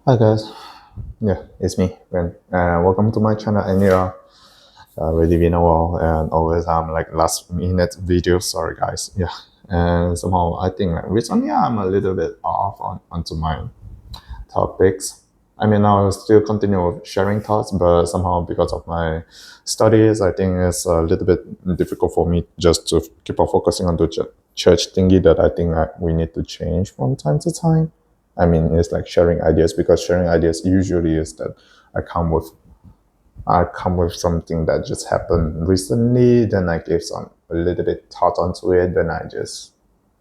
Hi guys, yeah, it's me, Ben. Welcome to my channel, and really been a while, and always like last minute videos. Sorry guys, yeah. And somehow I think like recently I'm a little bit off onto my topics. I mean, I'll still continue sharing thoughts, but somehow because of my studies, I think it's a little bit difficult for me just to keep on focusing on the church thingy that I think that we need to change from time to time. I mean, it's like sharing ideas because sharing ideas usually is that I come with I come with something that just happened recently, then I give some a little bit thought onto it, then I just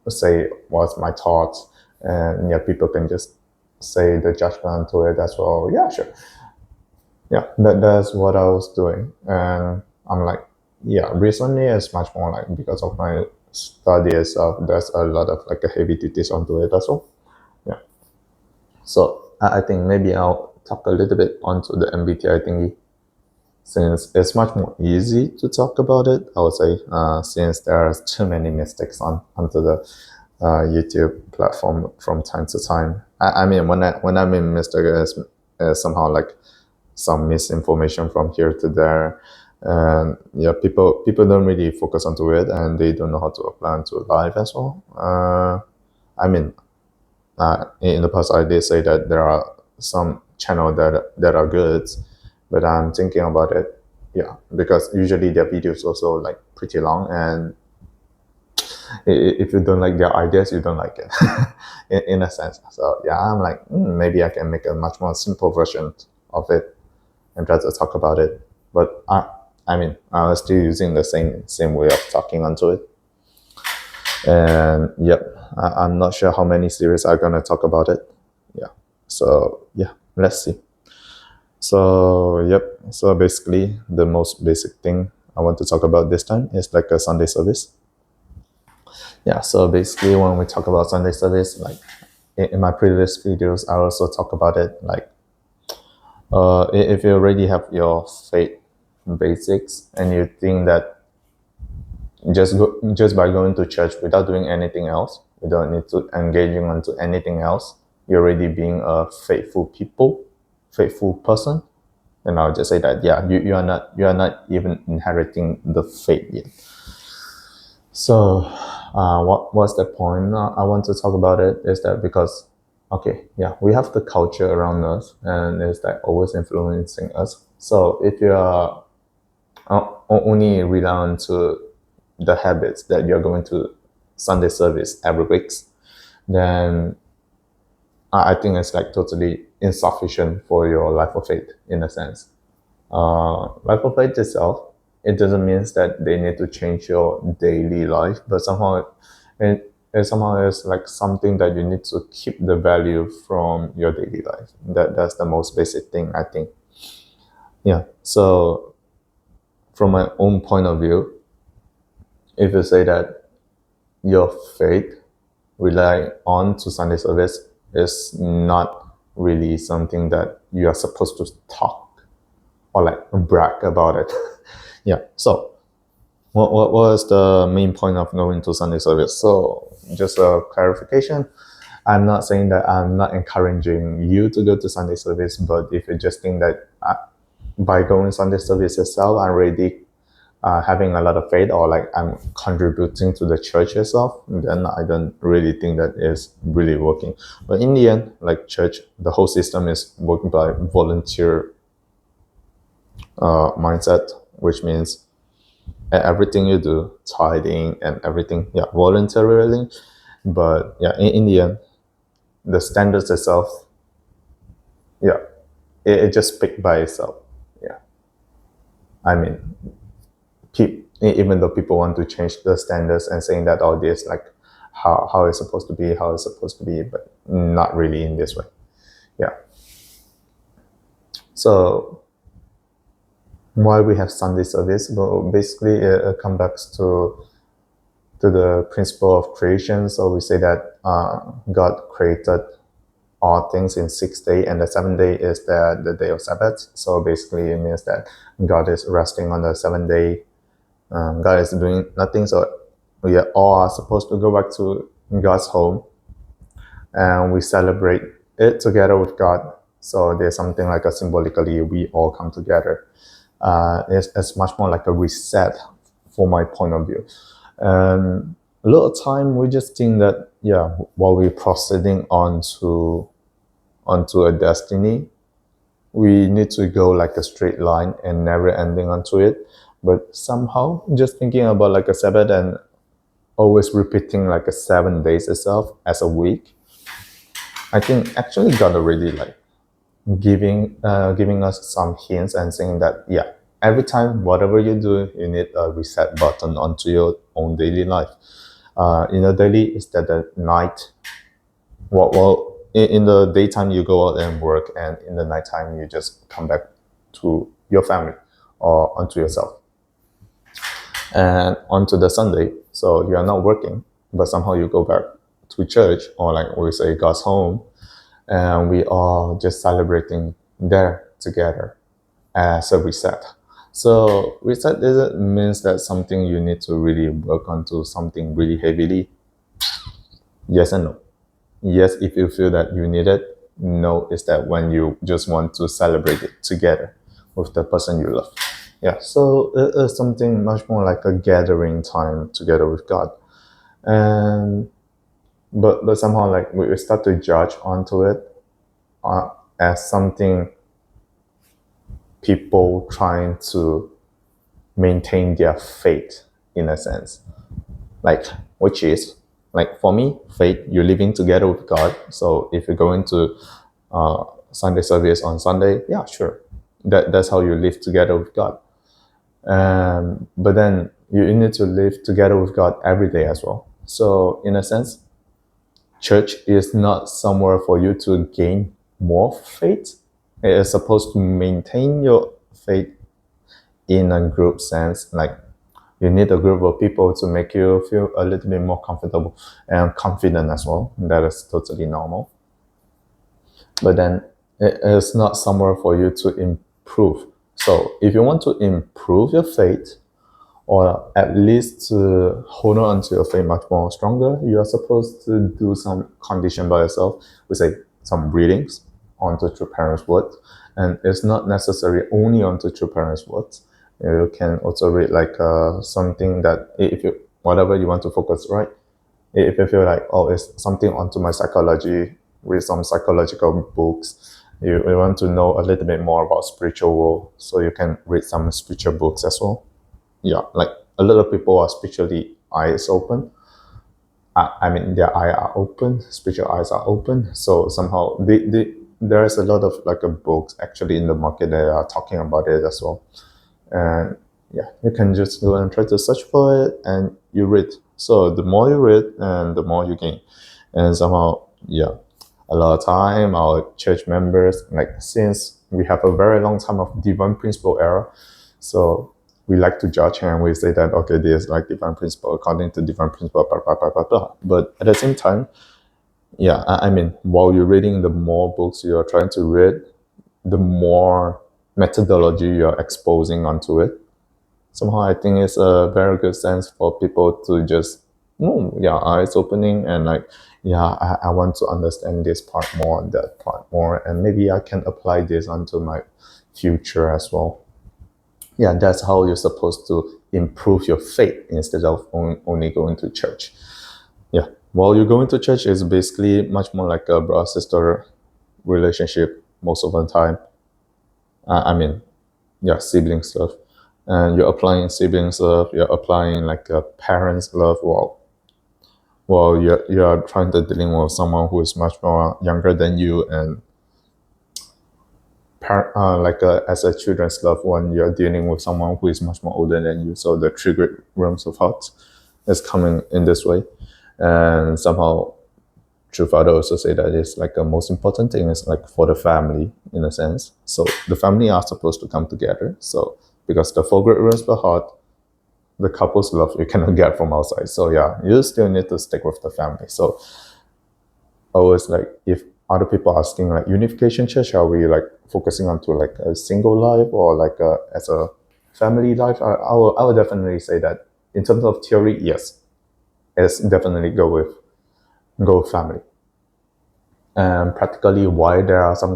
say what's my thoughts, and yeah, people can just say the judgment to it as well. Yeah, sure. Yeah, that's what I was doing, and I'm like, yeah, recently it's much more like because of my study itself. There's a lot of like a heavy duties onto it as well. Yeah, so I think maybe I'll talk a little bit onto the MBTI thingy since it's much more easy to talk about it. I would say since there are too many mistakes onto the YouTube platform from time to time. I mean, when I mean mistake is somehow like some misinformation from here to there, and yeah, people don't really focus onto it, and they don't know how to apply into life as well. I mean, in the past I did say that there are some channel that are good, but I'm thinking about it. Yeah, because usually their videos also like pretty long, and if you don't like their ideas, you don't like it, in a sense. So yeah, I'm like, maybe I can make a much more simple version of it and try to talk about it. But I mean, I was still using the same way of talking onto it. And yep, I'm not sure how many series are gonna talk about it. Yeah. So yeah, let's see. So yep. So basically, the most basic thing I want to talk about this time is like a Sunday service. Yeah. So basically, when we talk about Sunday service, like in my previous videos, I also talk about it. Like, if you already have your faith basics and you think that just by going to church without doing anything else, you don't need to engaging onto anything else, you're already being a faithful person. And I'll just say that yeah, you are not even inheriting the faith yet. So what's the point I want to talk about it is that because okay, yeah, we have the culture around us and it's like always influencing us. So if you are only rely on to the habits that you're going to Sunday service every week, then I think it's like totally insufficient for your life of faith in a sense. Life of faith itself, it doesn't mean that they need to change your daily life, but somehow it somehow is like something that you need to keep the value from your daily life. That's the most basic thing I think. Yeah. So from my own point of view, if you say that your faith rely on to Sunday service is not really something that you are supposed to talk or like brag about it. Yeah. So what was the main point of going to Sunday service? So just a clarification. I'm not saying that I'm not encouraging you to go to Sunday service, but if you just think that by going Sunday service itself, I'm already having a lot of faith or like I'm contributing to the church itself, then I don't really think that is really working. But in the end, like church, the whole system is working by volunteer mindset, which means everything you do, tithing and everything, yeah, voluntarily. But yeah, in the end, the standards itself, yeah, it just speaks by itself. Yeah, I mean, even though people want to change the standards and saying that all this like how it's supposed to be, how it's supposed to be, but not really in this way. Yeah. So why we have Sunday service? Well, basically it comes back to the principle of creation. So we say that God created all things in 6 days, and the seventh day is the day of Sabbath. So basically, it means that God is resting on the seventh day. God is doing nothing, so we all are supposed to go back to God's home, and we celebrate it together with God. So there's something like a symbolically we all come together. It's much more like a reset for my point of view. And a lot of time we just think that while we're proceeding onto a destiny, we need to go like a straight line and never ending onto it. But somehow just thinking about like a Sabbath and always repeating like a 7 days itself as a week, I think actually God already like giving us some hints and saying that every time whatever you do, you need a reset button onto your own daily life. In the daily is that the night. Well, in the daytime you go out and work, and in the nighttime you just come back to your family or onto yourself. And onto the Sunday, so you are not working, but somehow you go back to church, or like we say God's home, and we are just celebrating there together as a reset. So reset doesn't means that something you need to really work onto something really heavily. Yes and no. Yes, if you feel that you need it. No, is that when you just want to celebrate it together with the person you love. Yeah, so it is something much more like a gathering time together with God. And but somehow like we start to judge onto it as something people trying to maintain their faith in a sense, like which is like for me faith, you're living together with God. So if you're going to Sunday service on Sunday, yeah, sure, that's how you live together with God. But then you need to live together with God every day as well. So in a sense, church is not somewhere for you to gain more faith. It is supposed to maintain your faith in a group sense. Like you need a group of people to make you feel a little bit more comfortable and confident as well. That is totally normal. But then it is not somewhere for you to improve. So if you want to improve your faith, or at least to hold on to your faith much more stronger, you are supposed to do some condition by yourself. We say some readings onto True Parents' Word, and it's not necessary only onto True Parents' Words. You can also read like something that if you whatever you want to focus, right? If you feel like it's something onto my psychology, read some psychological books. You want to know a little bit more about spiritual world, so you can read some spiritual books as well. Yeah, like a lot of people are spiritually eyes open. I mean, their eyes are open, spiritual eyes are open. So somehow there is a lot of like a books actually in the market that are talking about it as well. And yeah, you can just go and try to search for it and you read. So the more you read and the more you gain. And somehow, a lot of time our church members, like since we have a very long time of divine principle era, so we like to judge and we say that okay, there's like divine principle according to divine principle, blah, blah, blah, blah, blah. But at the same time, I mean, while you're reading, the more books you're trying to read, the more methodology you're exposing onto it. Somehow I think it's a very good sense for people to just eyes opening and like I want to understand this part more and that part more, and maybe I can apply this onto my future as well. Yeah, that's how you're supposed to improve your faith instead of only going to church. Yeah, while you're going to church is basically much more like a brother sister relationship most of the time. I mean, sibling stuff, and you're applying siblings love, you're applying like a parents love while you're trying to dealing with someone who is much more younger than you, and as a children's loved one, you're dealing with someone who is much more older than you. So the triggered rooms of hearts is coming in this way, and somehow True Father also say that it's like the most important thing is like for the family in a sense. So the family are supposed to come together. So because the four great rooms of the heart, the couple's love you cannot get from outside. So you still need to stick with the family. So always like if other people asking like unification church, are we like focusing on to like a single life or like as a family life? I will definitely say that in terms of theory, yes, it's definitely go with family. And practically why there are some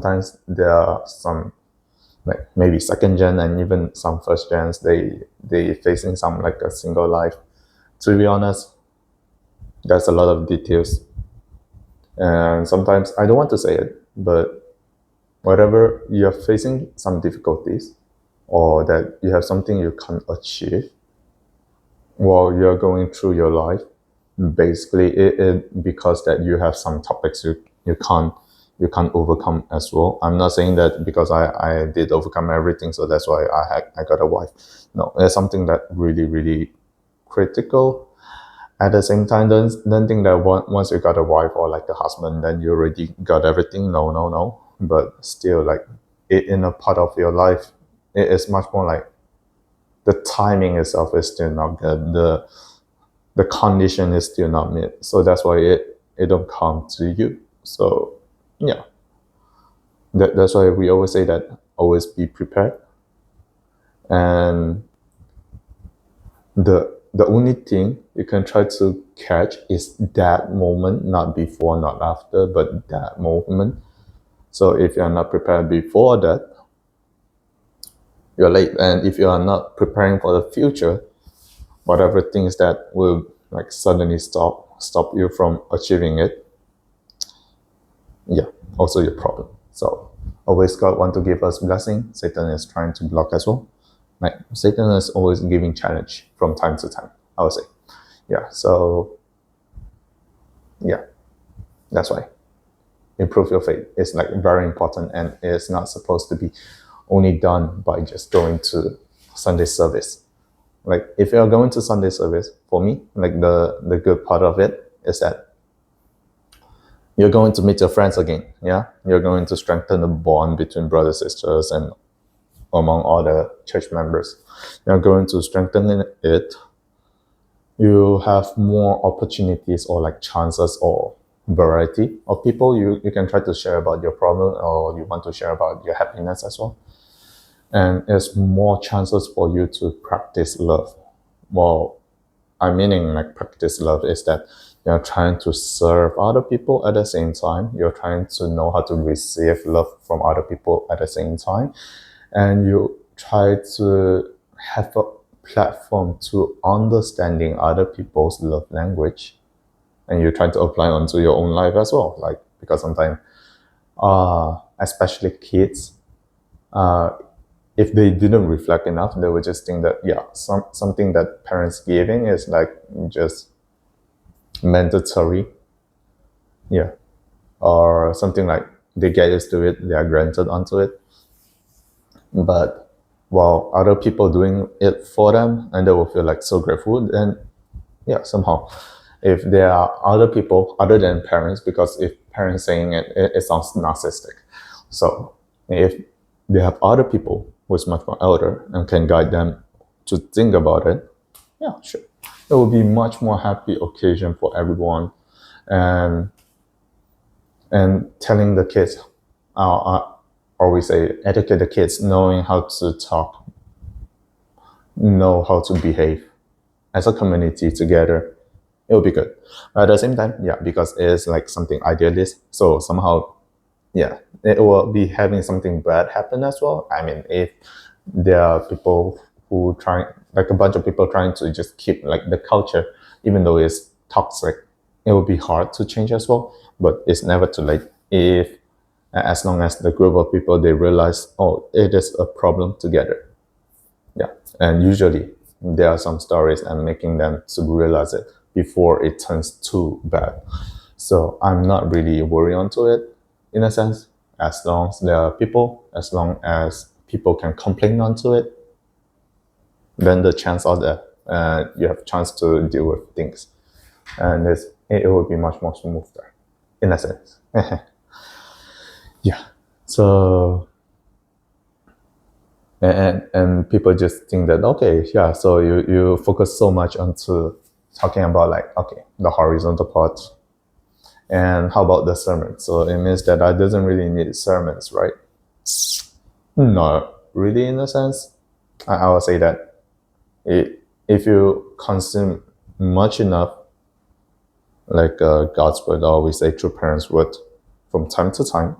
like maybe second gen and even some first gens, they facing some like a single life. To be honest, there's a lot of details, and sometimes I don't want to say it, but whatever you're facing some difficulties or that you have something you can't achieve while you're going through your life, basically it because that you have some topics you can't overcome as well. I'm not saying that because I did overcome everything, so that's why I got a wife. No, there's something that really critical. At the same time, don't think that once you got a wife or like a husband, then you already got everything. No. But still, like in a part of your life, it is much more like the timing itself is still not good. The condition is still not met. So that's why it don't come to you. So yeah, that's why we always say that always be prepared. And the only thing you can try to catch is that moment, not before, not after, but that moment. So if you're not prepared before that, you're late. And if you are not preparing for the future, whatever things that will like suddenly stop you from achieving it, yeah, also your problem. So always God want to give us blessing. Satan is trying to block as well. Like Satan is always giving challenge from time to time, I would say. Yeah, so yeah, that's why improve your faith is like very important, and it's not supposed to be only done by just going to Sunday service. Like if you're going to Sunday service, for me, like the good part of it is that you're going to meet your friends again. Yeah, you're going to strengthen the bond between brothers, sisters, and among all the church members. You're going to strengthen it. You have more opportunities or like chances or variety of people you can try to share about your problem, or you want to share about your happiness as well. And there's more chances for you to practice love. Well, I'm meaning like practice love is that you're trying to serve other people at the same time. You're trying to know how to receive love from other people at the same time. And you try to have a platform to understanding other people's love language. And you try to apply onto your own life as well. Like, because sometimes, especially kids, if they didn't reflect enough, they would just think that, yeah, something that parents giving is like just mandatory. Yeah. Or something like they get used to it, they are granted onto it. But while other people doing it for them, and they will feel like so grateful, then yeah, somehow, if there are other people other than parents, because if parents saying it sounds narcissistic. So if they have other people who's much more elder and can guide them to think about it, yeah, sure, it will be much more happy occasion for everyone. And telling the kids, or we say educate the kids, knowing how to talk, know how to behave as a community together, it will be good. But at the same time, yeah, because it's like something idealist, so somehow, yeah, it will be having something bad happen as well. I mean, if there are people who try, like a bunch of people trying to just keep like the culture, even though it's toxic, it will be hard to change as well. But it's never too late if, as long as the group of people, they realize, oh, it is a problem together. Yeah, and usually there are some stories and making them to realize it before it turns too bad. So I'm not really worried onto it in a sense. As long as there are people, as long as people can complain onto it, then the chance are there. You have a chance to deal with things, and it will be much more smoother, in a sense. Yeah. So and people just think that, okay, yeah, so you focus so much onto talking about like, okay, the horizontal part, and how about the sermon? So it means that I doesn't really need sermons, right? Not really, in a sense. I will say that if you consume much enough, like God's word, or we say true parents' word, from time to time.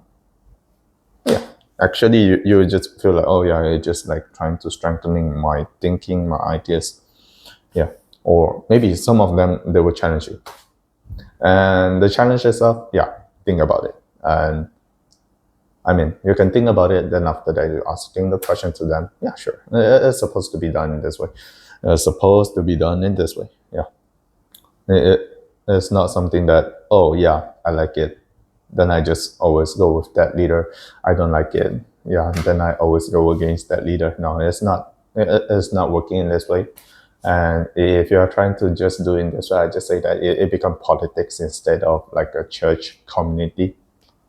Yeah, actually, you just feel like, oh yeah, it's just like trying to strengthening my thinking, my ideas. Yeah, or maybe some of them they will challenge you, and the challenge itself, yeah, think about it. And I mean, you can think about it. Then after that, you're asking the question to them. Yeah, sure, it's supposed to be done in this way. It's supposed to be done in this way. Yeah, it's not something that, oh yeah, I like it, then I just always go with that leader. I don't like it, yeah, then I always go against that leader. No, it's not. It's not working in this way. And if you are trying to just do in this way, I just say that it becomes politics instead of like a church community.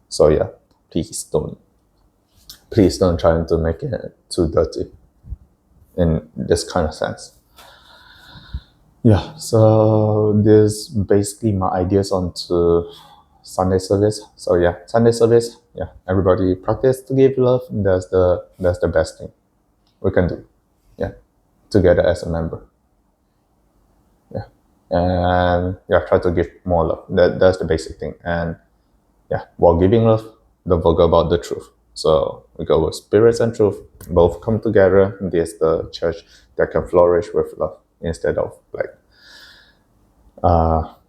So yeah, please don't try to make it too dirty in this kind of sense. Yeah, so this basically my ideas onto Sunday service. So yeah, Sunday service. Yeah, everybody practice to give love. That's the best thing we can do. Yeah, together as a member. Yeah, and yeah, try to give more love. That's the basic thing. And yeah, while giving love, don't forget about the truth. So we go with spirits and truth. Both come together. There's the church that can flourish with love instead of like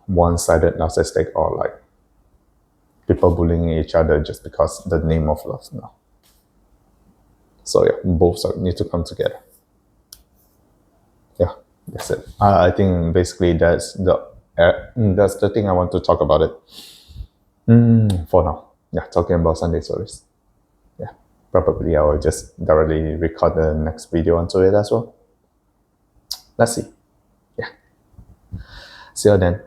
one-sided narcissistic or like people bullying each other just because the name of love now. So yeah, both need to come together. Yeah, that's it. I think basically that's the thing I want to talk about it. For now, yeah, talking about Sunday service. Yeah, probably I will just directly record the next video onto it as well. Let's see. Yeah, see you then.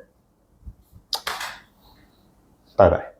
Bye bye.